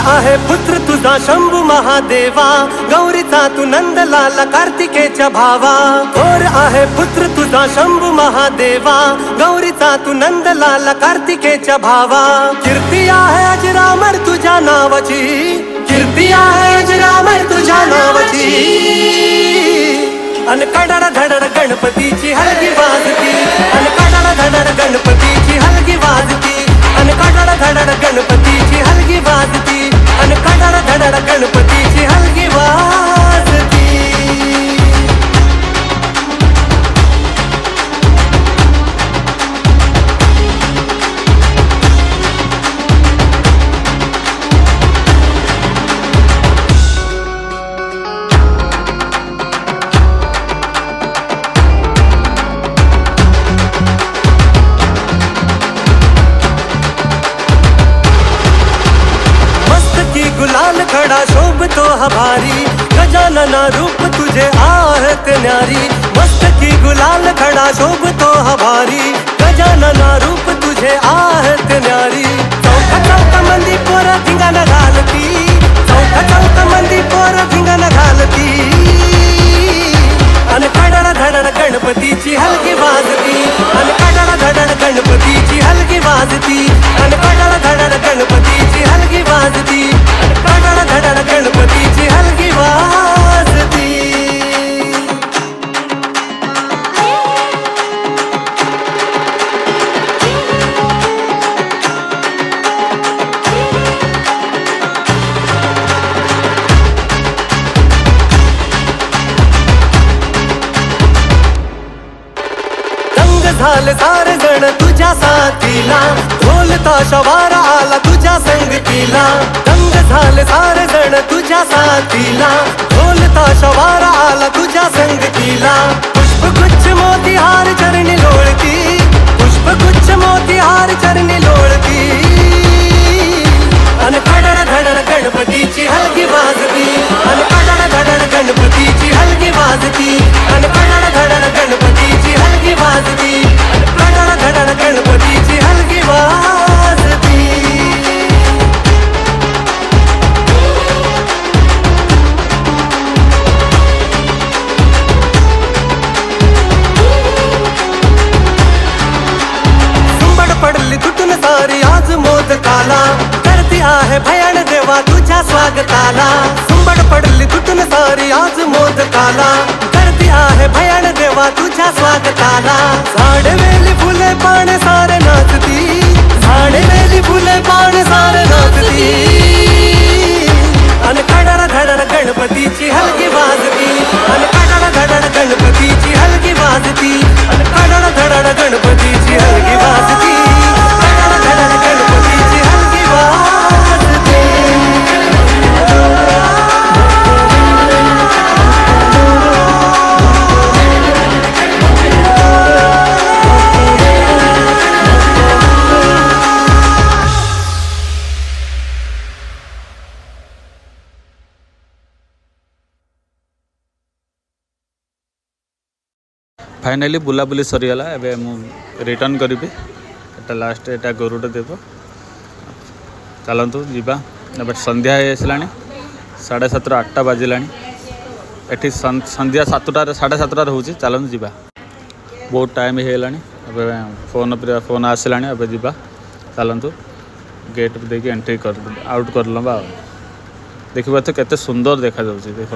आहे पुत्र तुझा शंभू महादेवा, गौरीचा तू नंदलाला कार्तिकेच्या भावा। थोर आहे पुत्र तुझा शंभू महादेवा, गौरीचा तू नंदलाला कार्तिकेच्या भावा। कीर्ती आहे अजरामर तुझ्या नावाची, कीर्ती आहे अजरामर तुझ्या नावाची। अन कडड धडड गणपतीची हलगी वाजती, अन कडड धडड गणपतीची हलगी वाजती, अन कडड धडड गणपतीची हलगी वाजती, अन कडड धडड गणपतीची हलगी वाजती। गुलाल खड़ा शोभतो हमारी, गजानना रूप तुझे आहत न्यारी। मस्त की गुलाल खड़ा शोभतो हमारी, गजानना रूप तुझे आहत न्यारी। चौका चौका मंदी पोर धिंगाणा घालती, चौका चौका मंदी पोर धिंगाणा घालती। अन कडड धडड गणपतीची हलगी वाजती, अन कडड धडड गणपतीची हलगी वाजती, अन कडड धडड गणपतीची हलगी वाजती, कडड धडड गणपतीची हलगी वाजती। झाले सारे जण तुझ्या साथीला, ढोल ताशा वारा आला तुझ्या संगतीला। दंग झाले सारे जण तुझ्या साथीला, ढोल ताशा वारा आला तुझ्या संगतीला। पुष्पगुच्छ मोतीहार चरणी लोळती, पुष्पगुच्छ मोतीहार चरणी लोळती। अन कडड धडड गणपतीची हलगी वाजती, अन कडड धडड गणपतीची हलगी वाजती, अन कडड धडड गणपतीची हलगी वाजती, कडड धडड गणपतीची हलगी वाजती। सुंबड पडली तुटून सारी आज मोदकाला, करती आहे भयान देवा तुझ्या स्वागताला। सुंबड पडली तुटून सारी आज मोदकाला, करती आहे भयान देवा तुझ्या स्वागताला। झाडे वेली फुले पाने सारे नाचती, झाडे वेली फुले पाने सारे नाचती। अन कडड धडड गणपतीची हलगी वाजती, अन कडड धडड गणपतीची हलगी वाजती, अन कडड धडड गणपतीची हलगी वाजती, कडड धडड गणपतीची हलगी वाजती। फाइनाली बुलाबुली सरीगला, एबे मु रिटर्न करी। एटा लास्ट एटा गरुड़ देव। चलतु जीवा, संध्या आसला 7:30 8टा बाजिला। एटी संध्या 7टार 7:30 हो। चलतु जीवा, बहुत टाइम होगा। फोन आसला, एबे जीवा। चलतु गेट देखिए एंट्री कर आउट कर लबा। देखिए तो केते सुंदर देखा जाउछि। देखो